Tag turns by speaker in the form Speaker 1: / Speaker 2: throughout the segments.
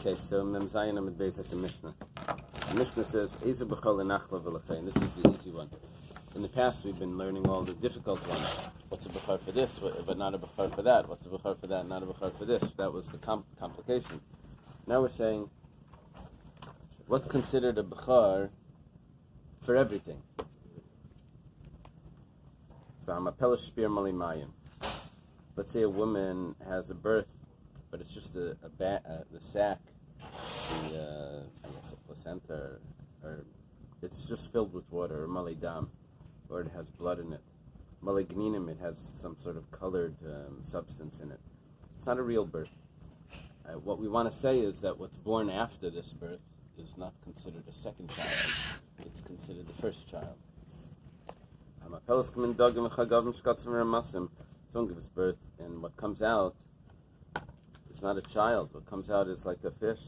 Speaker 1: Okay, so Mem Zayin Amid Beis at the Mishnah. The Mishnah says, Ezer B'chol Lenachla V'Lachayin. This is the easy one. In the past, we've been learning all the difficult ones. What's a B'char for this, but not a B'char for that? What's a B'char for that, not a B'char for this? That was the complication. Now we're saying, what's considered a B'char for everything? So, I'm a Pelish Shpir Mali Mayim. Let's say a woman has a birth, but it's just the sac, I guess a placenta, or it's just filled with water, or mali dam, or it has blood in it. Mali gninim, it has some sort of colored substance in it. It's not a real birth. What we want to say is that what's born after this birth is not considered a second child. It's considered the first child. Someone gives birth, and what comes out is not a child. What comes out is like a fish,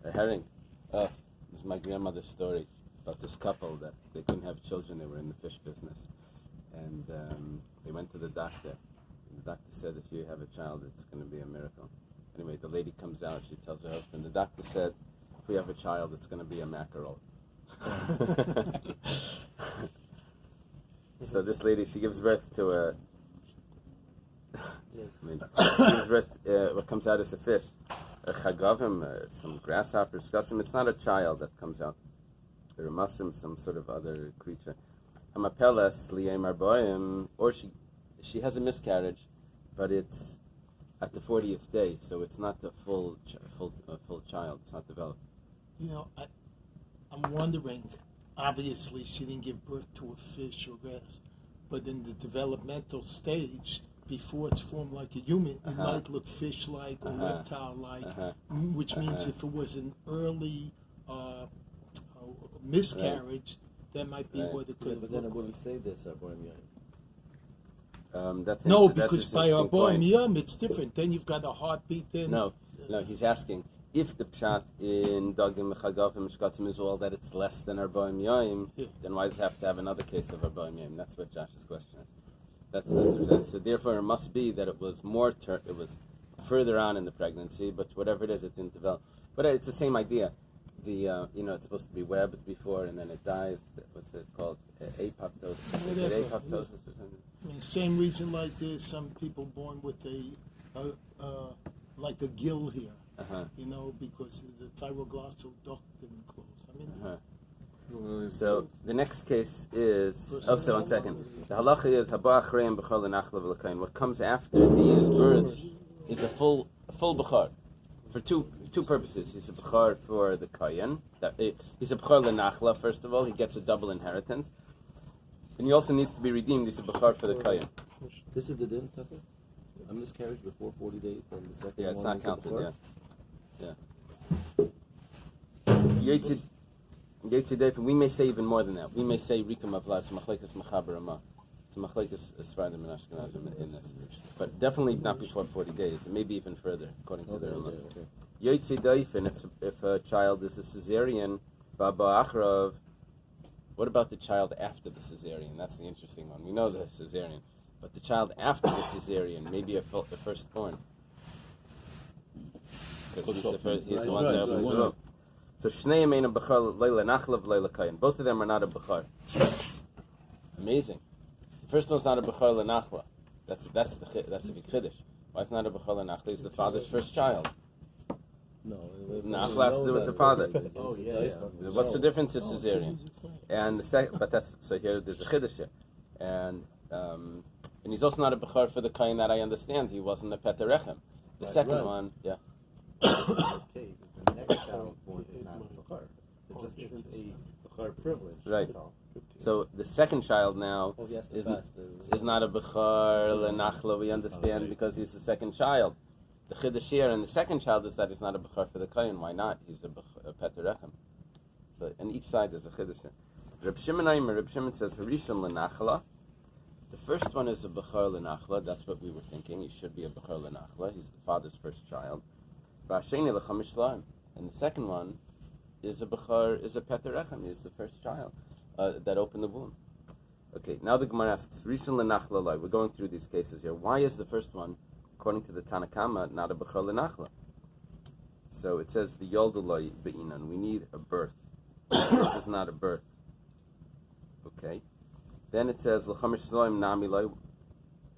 Speaker 1: a herring. This is my grandmother's story about this couple that they couldn't have children. They were in the fish business, and they went to the doctor. And the doctor said, if you have a child, it's going to be a miracle. Anyway, the lady comes out. She tells her husband, the doctor said, if we have a child, it's going to be a mackerel. So this lady, she gives birth to a... what comes out is a fish, chagavim, some grasshoppers, skatzim. It's not a child that comes out. Or masim, some sort of other creature. Hamapelas liyemar boim, or she has a miscarriage, but it's at the 40th day, so it's not a full child. It's not developed.
Speaker 2: You know, I'm wondering. Obviously, she didn't give birth to a fish or grass, but in the developmental stage, before it's formed like a human, it might look fish-like or reptile-like, which means if it was an early miscarriage, that might be what it could have
Speaker 3: but then it
Speaker 2: looked
Speaker 3: wouldn't
Speaker 2: like.
Speaker 3: say this, Abraham.
Speaker 2: Because by our Boim Yom, it's different. Then you've got a heartbeat. Then
Speaker 1: No, he's asking, if the pshat in Dagim Mechagavim Shkatzim is all that it's less than Arbaim Yom, then why does it have to have another case of Arbaim Yom? That's what Josh's question is. So therefore, it must be that it was it was further on in the pregnancy, but whatever it is, it didn't develop. But it's the same idea. It's supposed to be webbed before, and then it dies. What's it called? Apoptosis. Is it apoptosis or something?
Speaker 2: I mean, same reason like there's some people born with like a gill here. Because the thyroglossal duct didn't close. I mean.
Speaker 1: So the next case is. So 1 second. The halacha is haba achreim b'chol lenachla v'lakayin. What comes after these births is a full b'char for two purposes. He's a b'char for the kayin. He's a b'char lenachla. First of all, he gets a double inheritance, and he also needs to be redeemed. He's a b'char for the kayin.
Speaker 3: This is the din, Tucker? A miscarriage before 40 days, then the second one.
Speaker 1: Yeah, it's not counted. Yeah. We may say even more than that. We may say Rikam Avla, it's Machlekes Machaber Amah. It's Machlekes Sfardim and Ashkenazim in this. But definitely not before 40 days. It may be even further, according to their Ulama. Yotzi Daifin, if a child is a cesarean, Baba Achrav, what about the child after the cesarean? That's the interesting one. We know the cesarean. But the child after the cesarean, maybe a firstborn. Because he's the one that was. So Shnei Yemein B'char Leila Nachlav Leila Kayin. Both of them are not a B'char. Amazing. The first one's not a B'char Lenachla. That's a big chiddush. Why it's not a B'char Lenachla? He's the father's first child.
Speaker 3: No,
Speaker 1: Nachla has to do with the father.
Speaker 3: Oh yeah.
Speaker 1: What's the difference? Is cesarean, and the second. But that's so here. There's a chiddush here, and he's also not a B'char for the Kayin that I understand. He wasn't a Peterechem. The second one, yeah.
Speaker 3: In this case, the next child born is not a B'char. It just isn't a B'char privilege.
Speaker 1: Right. So the second child now is not a B'char Lenachla, we understand, because he's the second child. The Chiddush here and the second child is that he's not a B'char for the Kayin. Why not? He's a Peterechem. So on each side there's a Chiddush here. Reb Shimon says, Harishon Lenachla. The first one is a B'char Lenachla. That's what we were thinking. He should be a B'char Lenachla. He's the father's first child. And the second one is a Peterechem. He's the first child that opened the womb. Okay, now the Gemara asks, Rishon Lenachla Lai. We're going through these cases here. Why is the first one, according to the Tanakama, not a B'char Lenachla? So it says the Yoldaloi Be'inan. We need a birth. This is not a birth. Okay. Then it says L'chamish Shloim Namiloi.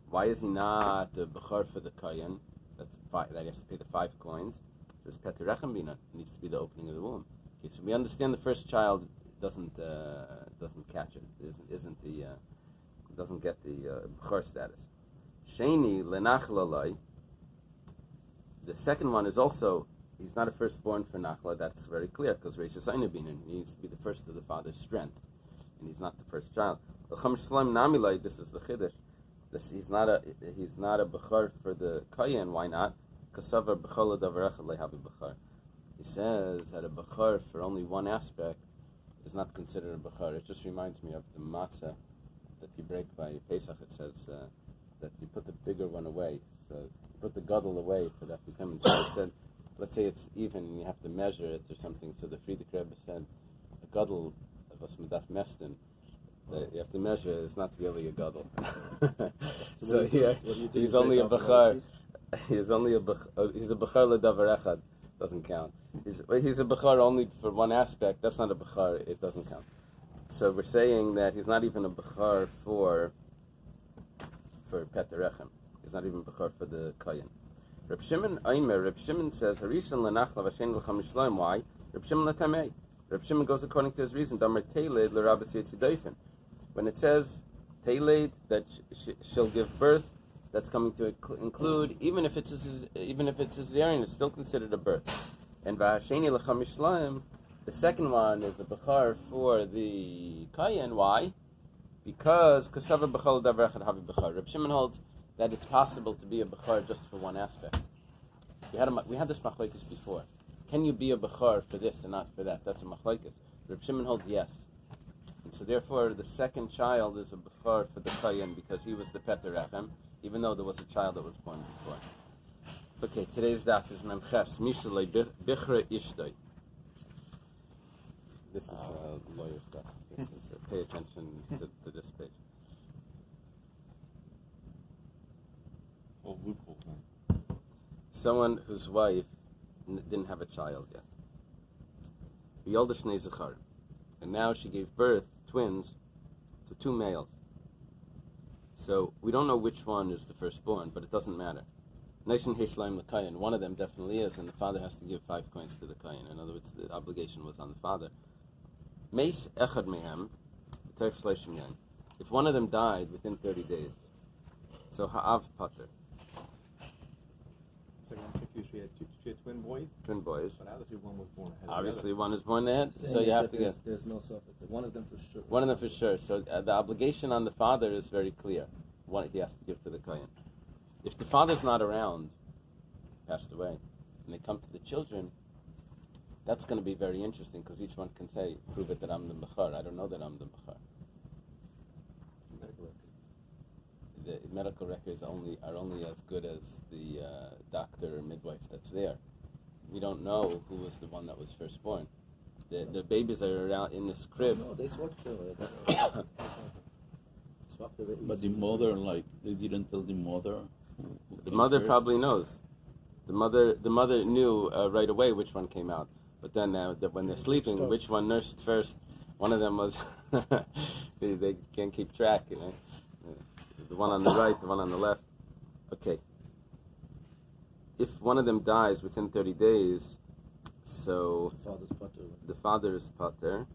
Speaker 1: Why is he not a Bechor for the Kayan? That's five. That he has to pay the 5 coins. It says Petrechem Bina. It needs to be the opening of the womb. Okay, so we understand the first child doesn't catch it. Doesn't get the Bechor status. Sheni Lenachlaloi. The second one is also, he's not a firstborn for Nachla. That's very clear because Reish Hashanah Bina, he needs to be the first of the father's strength, and he's not the first child. This is the Chiddush. He's not a Bechor for the Kayan. Why not? He says that a Bechor for only one aspect is not considered a Bechor. It just reminds me of the matzah that you break by Pesach. It says that you put the bigger one away. So you put the gadol away for that to come. And so it said, let's say it's even and you have to measure it or something. So the Frierdiker Rebbe said, a gadol of a smedaf mestin, that you have to measure it, it's not really a gadol. So here, he's only a bechar. He's a bechar ledavar echad. Doesn't count. He's a bechar only for one aspect. That's not a bechar. It doesn't count. So we're saying that he's not even a bechar for Petrechem. He's not even bechar for the kayan. Reb Shimon says, Harishan lenachla v'shen l'chamish shloim. Why? Reb Shimon l'tamei. Reb Shimon goes according to his reason. Damar teiled l'rabbis yetzidofen. When it says teiled that she'll give birth, that's coming to include even if it's a cesarean, it's still considered a birth. And v'hasheni l'chamish shloim, the second one is a bechar for the kayan. Why? Because kasava bechol davar echad havi bechar. Reb Shimon holds that it's possible to be a bechar just for one aspect. We had this machlokes before. Can you be a bechar for this and not for that? That's a machlokes. Reb Shimon holds yes. And so therefore the second child is a bechar for the kayan because he was the Petrechem, even though there was a child that was born before. Okay, today's daf is Menachem. Mishalei bichra ishtoi. This is lawyer stuff. Pay attention to this page. Someone whose wife didn't have a child yet. And now she gave birth, twins, to 2 males. So we don't know which one is the firstborn, but it doesn't matter. One of them definitely is, and the father has to give 5 coins to the kayan. In other words, the obligation was on the father. If one of them died within 30 days, so ha'av pater.
Speaker 3: So I'm confused. She had twin boys?
Speaker 1: Twin boys.
Speaker 3: But obviously one was born ahead.
Speaker 1: Obviously one is born ahead, so you have to get...
Speaker 4: There's no suffix. One of them for sure.
Speaker 1: One of them for sure. So the obligation on the father is very clear. What he has to give to the kohen. If the father's not around, passed away, and they come to the children, that's going to be very interesting because each one can say, prove it that I'm the bechar. I don't know that I'm the bechar. The medical records are only as good as the doctor or midwife that's there. We don't know who was the one that was first born. The babies are around in this crib.
Speaker 4: No, they swapped the babies.
Speaker 5: But the mother, they didn't tell the mother.
Speaker 1: The mother probably knows. The mother knew right away which one came out. But then when they're sleeping, which one nursed first? One of them was. they can't keep track, you know. The one on the right, the one on the left. Okay. If one of them dies within 30 days, so the father is pater,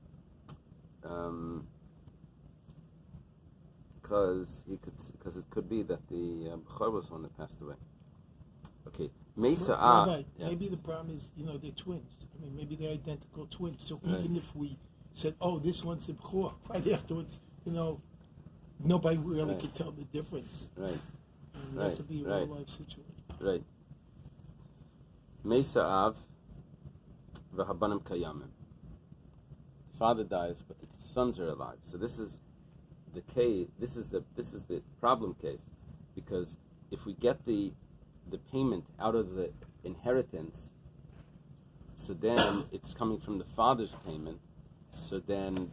Speaker 1: because it could be that the bechor was the one that passed away. Okay. Mesa
Speaker 2: Rabbi, maybe the problem is, they're twins. I mean, maybe they're identical twins. So even if we said, oh, this one's the bechor, right afterwards, nobody really could tell the difference.
Speaker 1: Right.
Speaker 2: That could be a real-life situation.
Speaker 1: Right. Mesa Av v'habanim kayamim. The father dies, but the sons are alive. So this is the case. This is the problem case, because if we get the payment out of the inheritance, so then it's coming from the father's payment. So then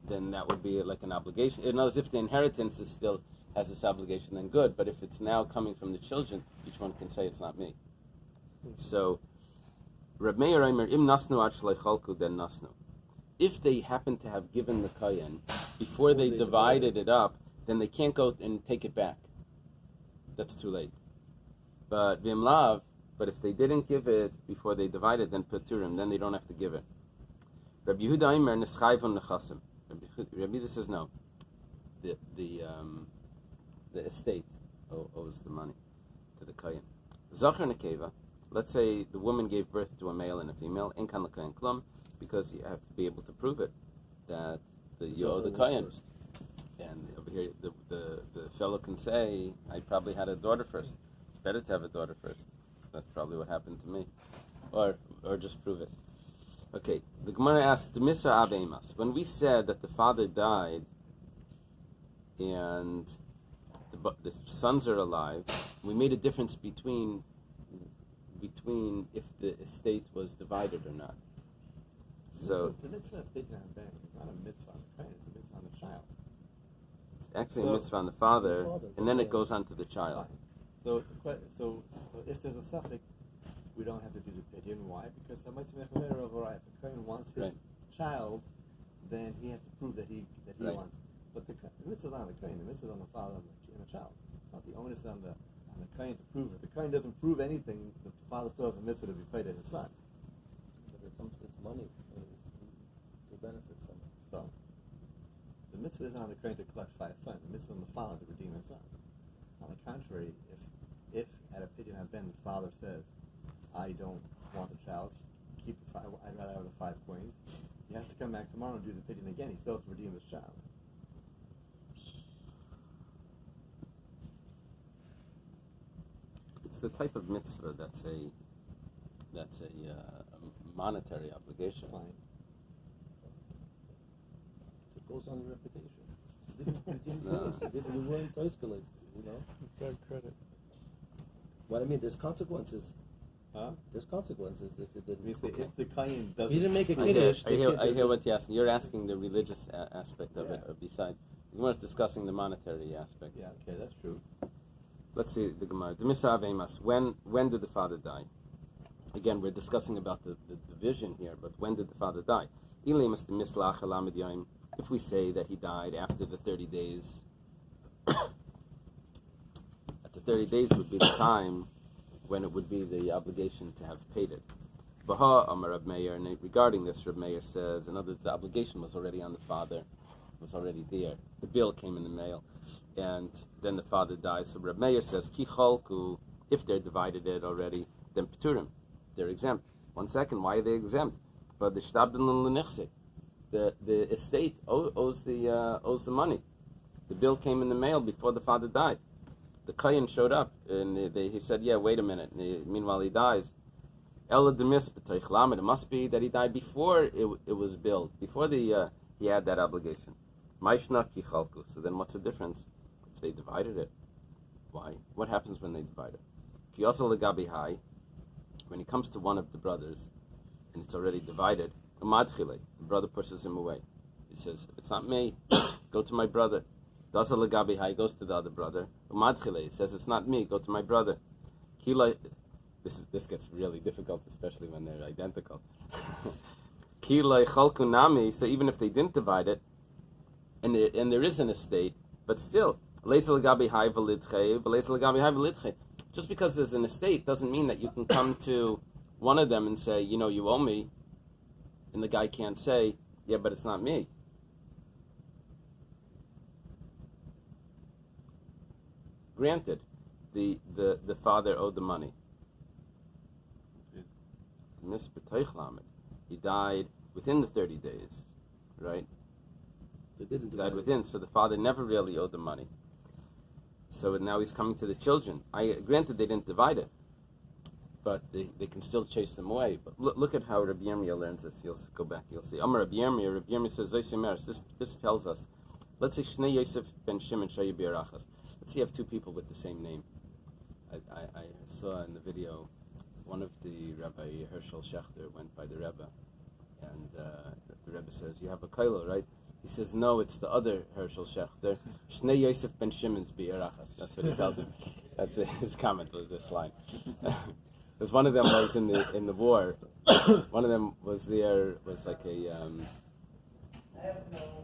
Speaker 1: that would be like an obligation. In other words, if the inheritance is still has this obligation, then good. But if it's now coming from the children, each one can say it's not me. So Reb Meir Omer, im nasnu ad shlei chalku, then nasnu. If they happen to have given the kohen before they divided it up, then they can't go and take it back. That's too late. But v'im lav, but if they didn't give it before they divided, then peturim, then they don't have to give it. Rabbi Yehuda Omer neschayvon nechasim. Rabbi Yehuda says no. The estate owes the money to the kohen. Zachar nekeva. Let's say the woman gave birth to a male and a female. En kan l'kohen klum, because you have to be able to prove it that you owe the kohen. And over here, the fellow can say, I probably had a daughter first. It's better to have a daughter first. So that's probably what happened to me. Or just prove it. Okay, the Gemara asks, Demisa Abemas. When we said that the father died and the sons are alive, we made a difference between if the estate was divided or not. So
Speaker 3: the mitzvah of Bidna and Ben is not a mitzvah on the kohen, it's a mitzvah on the child.
Speaker 1: Actually, a mitzvah on the father, and then it goes on to the child.
Speaker 3: So if there's a suffix, we don't have to do the pidyon. Why? Because if a kohen wants his child, then he has to prove that he wants. But the mitzvah is on the kohen. The mitzvah is on the father and the child. It's not the onus on the kohen to prove it. The kohen doesn't prove anything. The father still has a mitzvah to be paid to his son.
Speaker 4: But it's money to benefit from it.
Speaker 3: So the mitzvah isn't on the kohen to collect for his son. The mitzvah is on the father to redeem his son. On the contrary, if at a pidyon ben the father says, I don't want the child, keep the I'd rather have the 5 coins, he has to come back tomorrow and do the pidyon again. He still has to redeem his child.
Speaker 1: It's the type of mitzvah that's a monetary obligation.
Speaker 3: Fine.
Speaker 4: It goes on your reputation. You weren't escalated,
Speaker 2: Fair credit.
Speaker 4: What I mean, there's consequences.
Speaker 3: Huh?
Speaker 4: There's consequences if it didn't.
Speaker 3: If the kohen doesn't...
Speaker 4: He didn't make a
Speaker 1: I
Speaker 4: kiddush.
Speaker 1: hear what you're asking. You're asking the religious aspect of it, besides. The Gemara is discussing the monetary aspect.
Speaker 3: Yeah, okay, that's true.
Speaker 1: Let's see the Gemara. Demisa Avemas. When did the father die? Again, we're discussing about the division here, but when did the father die? Eily must mislach alamed yom. If we say that he died after the 30 days, at the 30 days would be the time when it would be the obligation to have paid it. Baha Amar Reb Meir, and regarding this, Reb Meir says, in other words, the obligation was already on the father, it was already there. The bill came in the mail, and then the father dies. So Reb Meir says, Ki cholku, if they're divided it already, then Peturim, they're exempt. 1 second, why are they exempt? But the shtabdin l'nichse, the estate owes the money. The bill came in the mail before the father died. The kohen showed up, and he said, yeah, wait a minute. Meanwhile, he dies. Ela demis b'toich lamed. It must be that he died before it was billed, before he had that obligation. Maishna ki chalku. So then what's the difference if they divided it? Why? What happens when they divide it? Ki also legabi hai. When he comes to one of the brothers, and it's already divided, the brother pushes him away. He says, it's not me. Go to my brother. Dasa legabi hai, goes to the other brother. He says, it's not me. Go to my brother. This gets really difficult, especially when they're identical. So even if they didn't divide it, and there is an estate, but still, just because there's an estate doesn't mean that you can come to one of them and say, you owe me, and the guy can't say, yeah, but it's not me. Granted, the father owed the money. He died within the 30 days, right? He died within, so the father never really owed the money. So now he's coming to the children. Granted, they didn't divide it, but they can still chase them away. But look at how Rabbi Yirmiyah learns this. You'll go back, you'll see. Amar Rabbi Yirmiyah says, this tells us, let's say Shnei Yosef ben Shimon Shayi B'Yarachas. Let's say you have 2 people with the same name. I saw in the video, one of the Rabbi Herschel Schechter went by the Rebbe, and the Rebbe says, you have a kailo, right? He says, no, it's the other Herschel Schechter. Shnei Yosef ben Shimon's B'Yarachas. That's what he tells him. That's his comment was this line. Because one of them was in the war. One of them was like a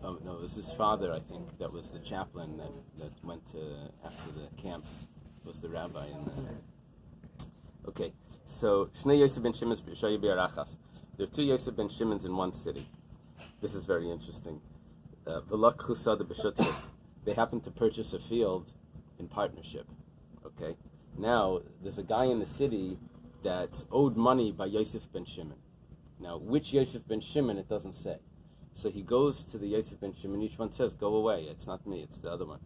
Speaker 1: oh no, it was his father, I think, that was the chaplain that went to after the camps, was the rabbi in the. Okay, so Shnei Yosef ben Shimon Shoyi Biarachas. There are two Yosef ben Shimons in one city. This is very interesting. V'lak chusad b'shutfus. They happen to purchase a field in partnership. Okay, now there's a guy in the city that's owed money by Yosef ben Shimon. Now, which Yosef ben Shimon, it doesn't say. So he goes to the Yosef ben Shimon. Each one says, "Go away. It's not me. It's the other one."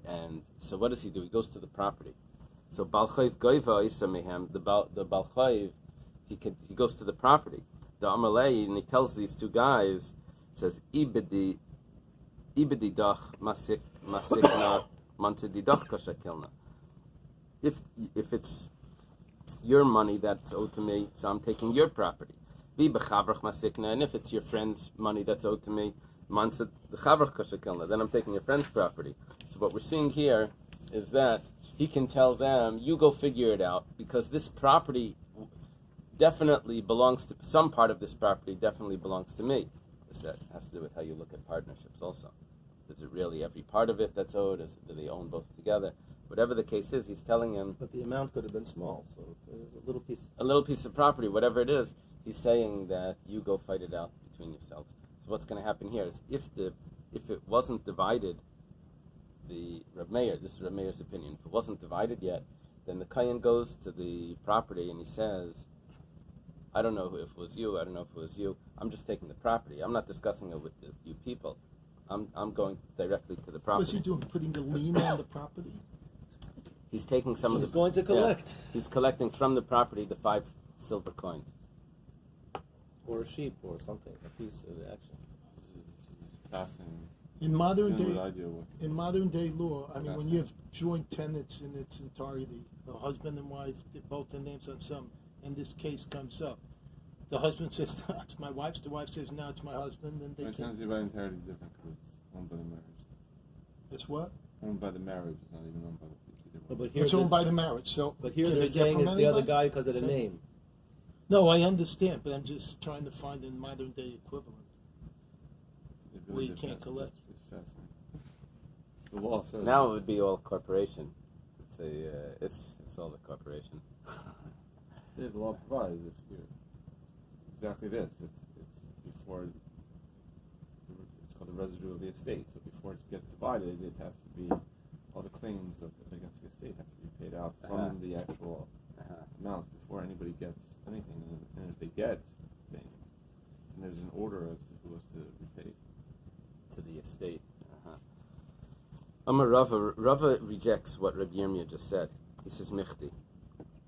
Speaker 1: And so what does he do? He goes to the property. So Balchayv Goiva Isa Mehem, the Balchayv, he goes to the property. The Amalei, and he tells these two guys, says, Ibedi dach masikna mantidi dach kashakilna. If it's your money that's owed to me, so I'm taking your property. And if it's your friend's money that's owed to me, then I'm taking your friend's property. So what we're seeing here is that he can tell them, you go figure it out, because this property definitely belongs to, some part of this property definitely belongs to me. This has to do with how you look at partnerships also. Is it really every part of it that's owed? Do they own both together? Whatever the case is, he's telling him...
Speaker 4: But the amount could have been small, so there's a little piece.
Speaker 1: A little piece of property, whatever it is, he's saying that you go fight it out between yourselves. So what's going to happen here is if it wasn't divided, the Reb Meir, this is Reb Meir's opinion, if it wasn't divided yet, then the Kayan goes to the property and he says, I don't know if it was you, I'm just taking the property. I'm not discussing it with you people. I'm going directly to the property.
Speaker 2: What's he doing? Putting a lien on the property?
Speaker 1: He's taking some of the...
Speaker 4: He's going to collect.
Speaker 1: Yeah, he's collecting from the property the 5 silver coins.
Speaker 4: Or a sheep or something, a piece of the action.
Speaker 3: Passing.
Speaker 2: In modern day law, I mean, when you have joint tenants in its entirety, a husband and wife, both their names on some, and this case comes up, the husband says, no, it's my wife's, the wife says, no, it's my husband, and they can't.
Speaker 3: Sometimes the entirety is different because it's owned by the marriage.
Speaker 2: It's what?
Speaker 3: Owned by the marriage, it's not even owned by the piece.
Speaker 4: But here
Speaker 2: it's owned by the marriage, so...
Speaker 4: But here they're saying it's the other guy because of the name.
Speaker 2: No, I understand, but I'm just trying to find a modern day equivalent where you can't collect.
Speaker 3: It's fascinating. The law says
Speaker 1: now it would be all corporation. It's all the corporation.
Speaker 3: Yeah, the law provides exactly this. It's before it's called the residue of the estate. So before it gets divided, it has to be all the claims against the estate have to be paid out from the actual amount before anybody gets anything. And if they get things, then there's an order as to who has to repay
Speaker 1: to the estate. Amar Rava rejects what Rabbi Yirmiyah just said. He says, Michti,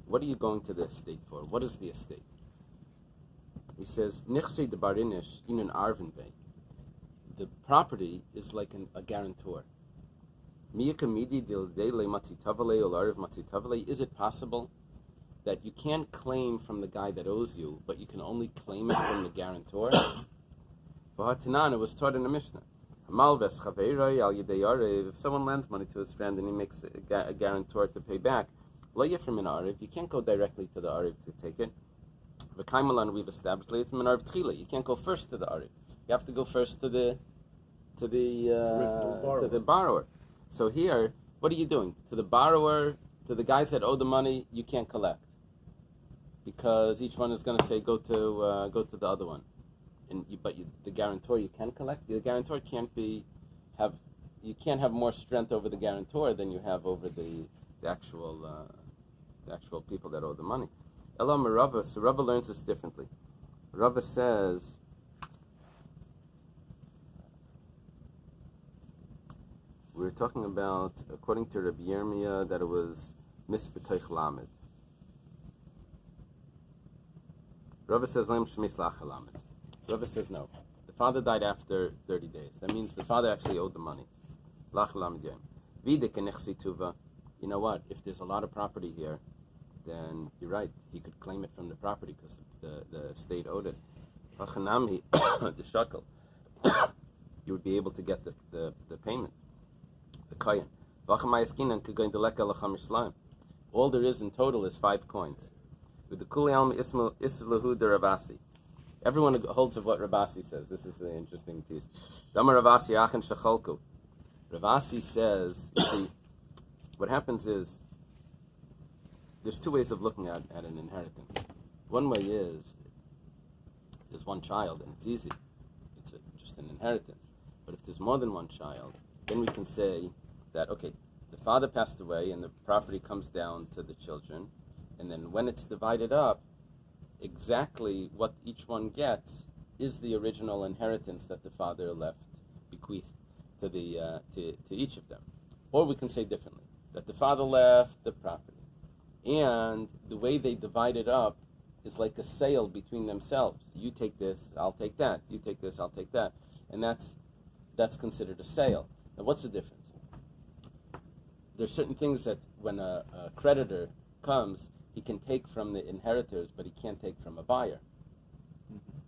Speaker 1: what are you going to the estate for? What is the estate? He says, Nichse de barinish in an arvin bay. The property is like a guarantor. Is it possible that you can't claim from the guy that owes you, but you can only claim it from the guarantor? It was taught in the Mishnah. If someone lends money to his friend and he makes a guarantor to pay back, you can't go directly to the Ariv to take it. We've established you can't go first to the Ariv. You have to go first to the borrower. So here, what are you doing? To the borrower, to the guys that owe the money, you can't collect. Because each one is going to say, go to the other one. The guarantor you can collect. The guarantor you can't have more strength over the guarantor than you have over the actual people that owe the money. Elam Rava, so Rava learns this differently. Rava says, we were talking about, according to Rabbi Yirmiyah, that it was misbetoich lamed. Rava says, Leim shmis lach lamed. Rava says no. The father died after 30 days. That means the father actually owed the money. Lach lamed yom. Vide kenechsi tuva. You know what? If there's a lot of property here, then you're right. He could claim it from the property because the state owed it. Hachanami, the shekel. You would be able to get the payment. The kohen. All there is in total is 5 coins. With the Kuli Alma Islahu de Ravasi. Everyone holds of what Ravasi says. This is the interesting piece. Damar Ravasi Achen Shechalku. Ravasi says, you see, what happens is, there's two ways of looking at an inheritance. One way is, there's one child, and it's easy. It's just an inheritance. But if there's more than one child, then we can say that, okay, the father passed away, and the property comes down to the children, and then when it's divided up, exactly what each one gets is the original inheritance that the father left, bequeathed to the to each of them. Or we can say differently, that the father left the property, and the way they divide it up is like a sale between themselves. You take this, I'll take that. You take this, I'll take that. And that's considered a sale. Now what's the difference? There's certain things that when a creditor comes, he can take from the inheritors, but he can't take from a buyer.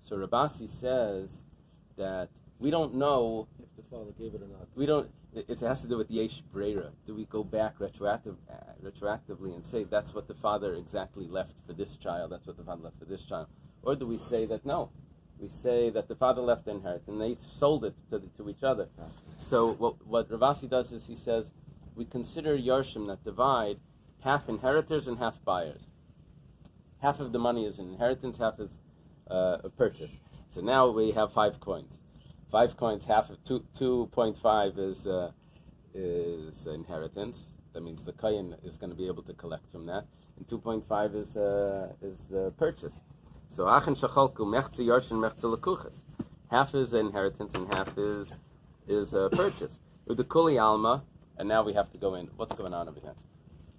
Speaker 1: So Rabasi says that we don't know
Speaker 4: if the father gave it or not.
Speaker 1: We don't. It has to do with yesh breira. Do we go back retroactively and say that's what the father exactly left for this child? That's what the father left for this child, or do we say that no? We say that the father left the inheritance and they sold it to each other. So what Ravasi does is he says we consider yarshim that divide half inheritors and half buyers. Half of the money is an inheritance, half is a purchase. So now we have 5 coins. 5 coins, half of 2.5 is inheritance. That means the kohen is going to be able to collect from that, and 2.5 is the purchase. So achen shachalku mechzi yarshin mechzi lekuches. Half is inheritance and half is purchase. With the kuli alma, and now we have to go in. What's going on over here?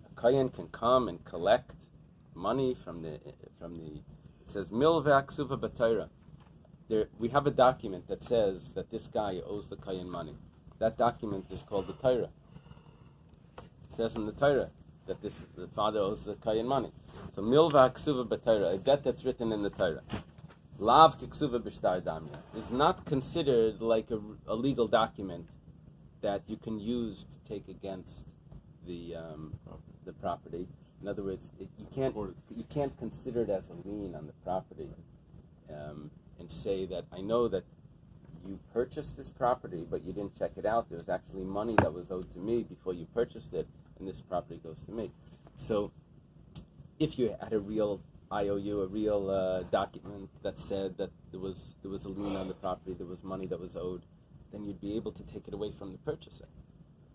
Speaker 1: A kohen can come and collect money from the. It says milvak suva b'Torah. We have a document that says that this guy owes the kohen money. That document is called the Torah. It says in the Torah that the father owes the kohen money. So milva ksuva b'Torah, a debt that's written in the Torah. Lav ksuva b'shtar damya is not considered like a legal document that you can use to take against the property. In other words, you can't consider it as a lien on the property. And say that I know that you purchased this property, but you didn't check it out. There was actually money that was owed to me before you purchased it, and this property goes to me. So if you had a real IOU, a real document that said that there was a lien on the property, there was money that was owed, then you'd be able to take it away from the purchaser.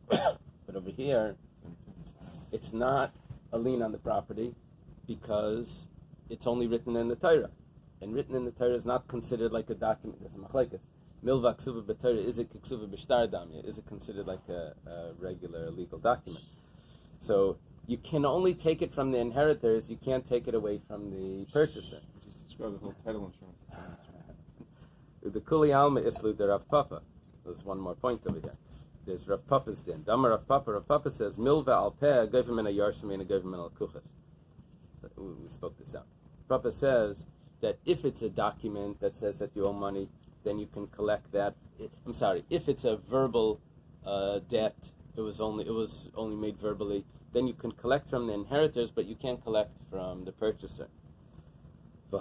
Speaker 1: But over here, it's not a lien on the property because it's only written in the Torah. And written in the Torah is not considered like a document. There's a machlekes. Milva ksuva b'Torah, is it ksuva b'shtar damya? Is it considered like a regular legal document? So you can only take it from the inheritors. You can't take it away from the purchaser.
Speaker 6: Just describe the whole title insurance.
Speaker 1: The kuli alma islu de Rav Papa. There's one more point over here. There's Rav Papa's din. Damar Rav Papa. Rav Papa says milva al peh govim min a yarshim and a govim min al kuchas. We spoke this out. Papa says that if it's a document that says that you owe money, then you can collect that. If it's a verbal debt, it was only made verbally, then you can collect from the inheritors, but you can't collect from the purchaser. Now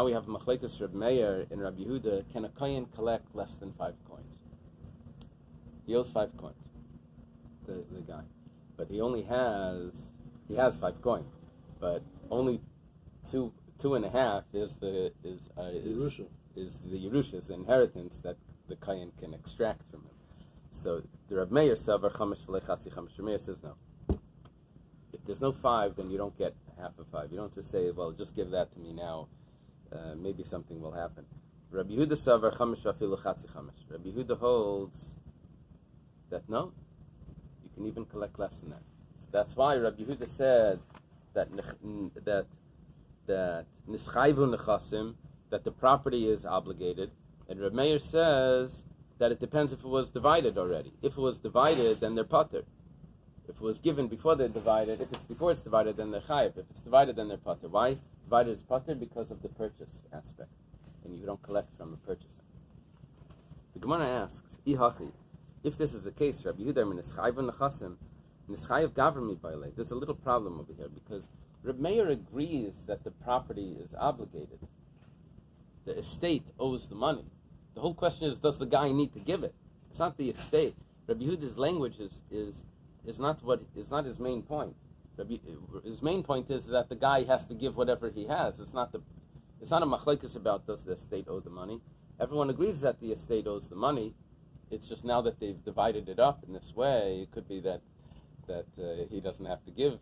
Speaker 1: we have Machlekes Reb Meir and Rabbi Yehuda. Can a kohen collect less than 5 coins? He owes 5 coins, the guy, but he has 5 coins, but only 2.5 is the Yerusha, is the inheritance that the kohen can extract from him. So the Reb Meir savar chamish v'lei chatzi chamish. Reb Meir says no. If there's no 5, then you don't get half of 5. You don't just say, well, just give that to me now. Maybe something will happen. Rabbi Yehuda savar chamish v'afilu chatzi chamish. Rabbi Yehuda holds that no, you can even collect less than that. So that's why Rabbi Yehuda said that nischayvu nechasim, that the property is obligated, and Reb Meir says that it depends if it was divided already. If it was divided, then they're pater. If it was given before they're divided, if it's before it's divided, then they're chayiv. If it's divided, then they're pater. Why? Divided is pater because of the purchase aspect, and you don't collect from a purchaser. The Gemara asks, Ihachi, if this is the case, Rabbi Yehuda nischayvu nechasim, nischayev gavrami baile. There's a little problem over here because Reb Meir agrees that the property is obligated. The estate owes the money. The whole question is, does the guy need to give it? It's not the estate. Rabbi Yehuda's language is not his main point. His main point is that the guy has to give whatever he has. It's not a machlekes about does the estate owe the money. Everyone agrees that the estate owes the money. It's just now that they've divided it up in this way, it could be that he doesn't have to give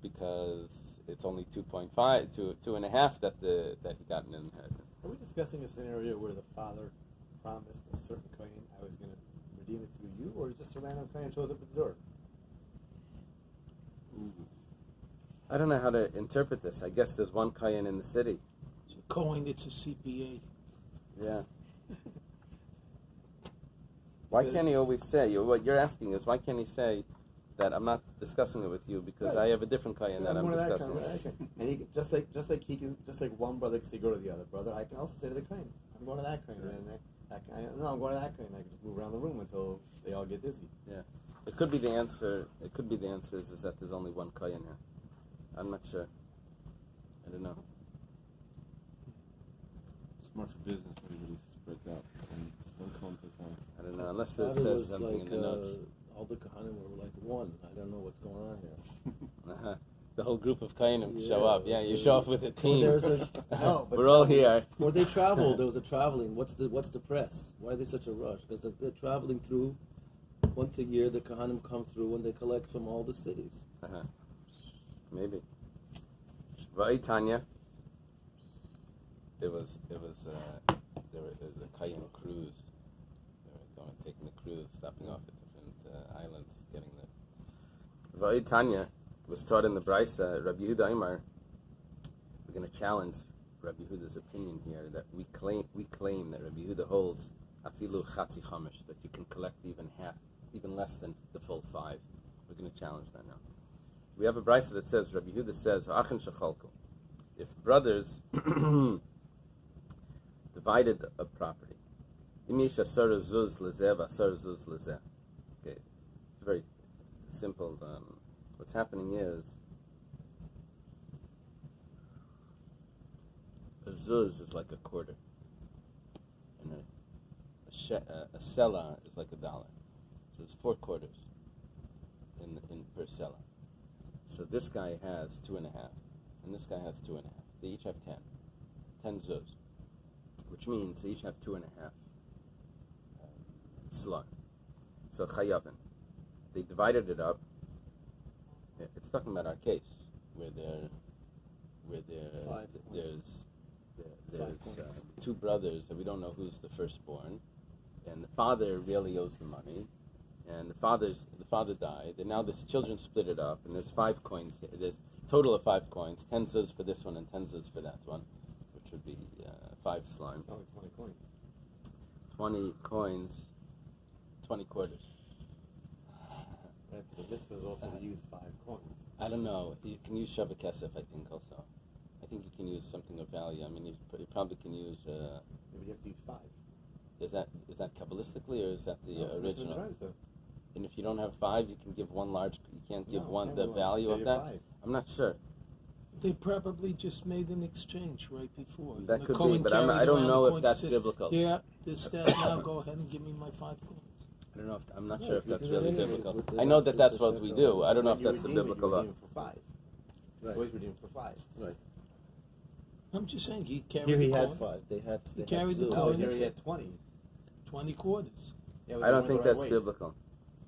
Speaker 1: because it's only 2.5, 2.5 that he got an inheritance.
Speaker 3: Are we discussing a scenario where the father promised a certain coin, I was going to redeem it through you, or just a random coin shows up at the door?
Speaker 1: I don't know how to interpret this. I guess there's one kohen in the city.
Speaker 2: Coin, it's a CPA.
Speaker 1: Yeah. Why can't he always say, what you're asking is, why can't he say that I'm not discussing it with you because I have a different kohen that I'm discussing it?
Speaker 3: And he just like one brother can say go to the other brother, I can also say to the kohen, I'm going to that kohen, and I'm going to that kohen. I can just move around the room until they all get dizzy.
Speaker 1: Yeah. It could be the answer is that there's only one kohen here. I'm not sure. I don't know.
Speaker 6: Smart for business, everybody's spread out. And one contact time.
Speaker 1: I don't know, unless it
Speaker 4: Father
Speaker 1: says
Speaker 4: was
Speaker 1: something in the notes.
Speaker 4: All the Kohanim were like one. I don't know what's going on here.
Speaker 1: Uh-huh. The whole group of kohanim show up. Yeah, you show up with a team. We're all here.
Speaker 4: Or they traveled. There was a traveling. What's the press? Why are they such a rush? Because they're traveling through. Once a year, the Kohanim come through and they collect from all the cities.
Speaker 1: Uh-huh. Maybe. Tanya. There was a kohen cruise. They were taking a cruise, stopping off at different islands, getting the. Tanya was taught in the Bais. Rabbi Yehuda Imar. We're going to challenge Rabbi Yehuda's opinion here that we claim that Rabbi Yehuda holds afilu chatzi chamish, that you can collect even less than the full 5. We're going to challenge that now. We have a Bais that says, Rabbi Yehuda says, Ha'achin shechalku. If brothers divided a property, im yesh asar zuz lezeh v'asar zuz lezeh. Okay, it's very simple. What's happening is a zuz is like a quarter, and a sela is like $1. So there's 4 quarters in per sela. So this guy has 2.5, and this guy has 2.5. They each have 10 zuz, which means they each have 2.5 slug. So chayavin, they divided it up. It's talking about our case where there's 2 brothers and we don't know who's the firstborn, and the father really owes the money. And the father died, and now the children split it up, and there's 5 coins here. There's a total of 5 coins, 10 zuz for this one and 10 zuz for that one, which would be 5 slime.
Speaker 3: It's only 20 coins.
Speaker 1: 20 coins, 20 quarters.
Speaker 3: Right, but the mitzvah is also to use 5 coins.
Speaker 1: I don't know. You can use Shavah Kesef, I think, also. I think you can use something of value. I mean, you probably can use...
Speaker 3: Maybe you have to use 5.
Speaker 1: Is that Kabbalistically, or is that the original?
Speaker 3: Right,
Speaker 1: And if you don't have 5, you can give one large. You can't give the
Speaker 3: one.
Speaker 1: value of that.
Speaker 3: 5.
Speaker 1: I'm not sure.
Speaker 2: They probably just made an exchange right before.
Speaker 1: That could be, but I don't know if that's biblical.
Speaker 2: Yeah, this now go ahead and give me my 5 coins.
Speaker 1: I don't know. I'm not sure if that's really biblical. I know that's what we do. I don't know if that's the biblical law.
Speaker 3: For 5.
Speaker 4: Right.
Speaker 3: Always redeem for 5.
Speaker 4: Right.
Speaker 2: I'm just saying he carried.
Speaker 4: Here he
Speaker 2: the
Speaker 4: had
Speaker 2: coin.
Speaker 4: 5. They had.
Speaker 2: He carried the
Speaker 3: No,
Speaker 2: coin.
Speaker 3: here he had 20.
Speaker 2: 20 quarters.
Speaker 3: Yeah,
Speaker 1: I don't think that's biblical.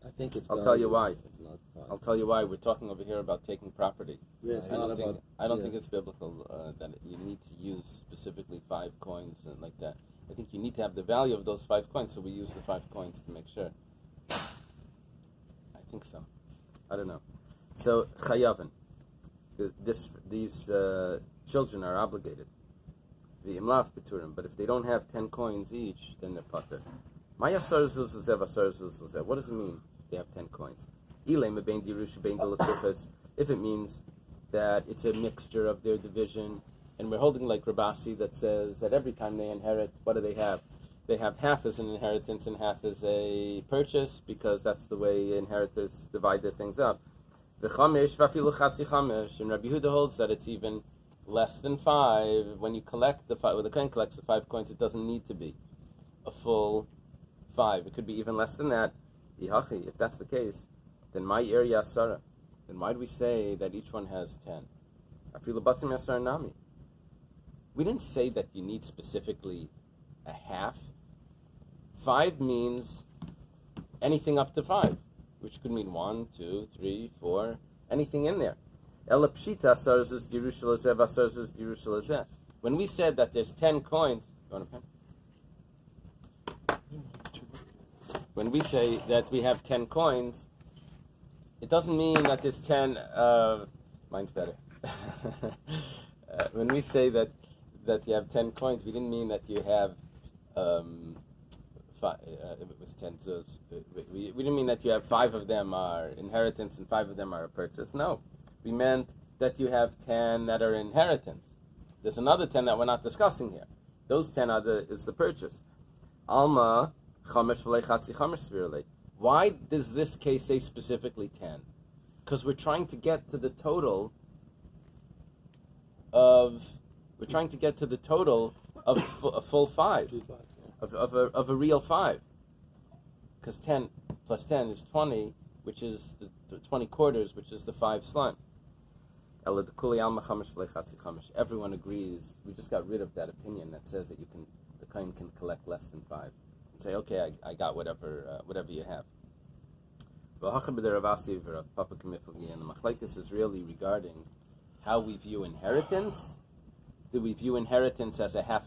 Speaker 4: I think it's.
Speaker 1: I'll tell you why.
Speaker 4: It's not 5.
Speaker 1: I'll tell you why. We're talking over here about taking property.
Speaker 4: Yeah, it's
Speaker 1: I
Speaker 4: not
Speaker 1: don't think
Speaker 4: about-
Speaker 1: I don't
Speaker 4: yeah.
Speaker 1: think it's biblical that you need to use specifically 5 coins and like that. I think you need to have the value of those 5 coins, so we use the 5 coins to make sure. I think so. I don't know. So chayavin, these children are obligated. The imlav beturim, but if they don't have 10 coins each, then they're pater. What does it mean? They have 10 coins. If it means that it's a mixture of their division, and we're holding like Rabbi that says that every time they inherit, what do they have? They have half as an inheritance and half as a purchase, because that's the way inheritors divide their things up. V'chamesh v'afilu chatzi chamesh. And Rabbi Yehuda holds that it's even less than 5. When you collect the 5, when the kohen collects the 5 coins, it doesn't need to be a full 5. It could be even less than that. Ihachi, if that's the case, then my area asara. Then why do we say that each one has 10? Afilu batzim yasar nami. We didn't say that you need specifically a half. 5 means anything up to 5, which could mean 1, 2, 3, 4, anything in there. Ela pshita asar zes dirushal azeh v'asar zes dirushal azeh. When we said that there's 10 coins, you want a pen? When we say that we have 10 coins, it doesn't mean that there's 10, mine's better. When we say that you have 10 coins, we didn't mean that you have with 10 zuz. We didn't mean that you have 5 of them are inheritance and 5 of them are a purchase. No. We meant that you have 10 that are inheritance. There's another 10 that we're not discussing here. Those 10 is the purchase. Alma chamesh v'lei chatzi chamesh svirlei. Why does this case say specifically 10? Because we're trying to get to the total of a full 5, of a real 5. Because 10 plus 10 is 20, which is the 20 quarters, which is the 5 slime. Everyone agrees. We just got rid of that opinion that says that the kohen can collect less than 5. And say, okay, I got whatever you have. The machlekes is really regarding how we view inheritance. Do we view inheritance as a half a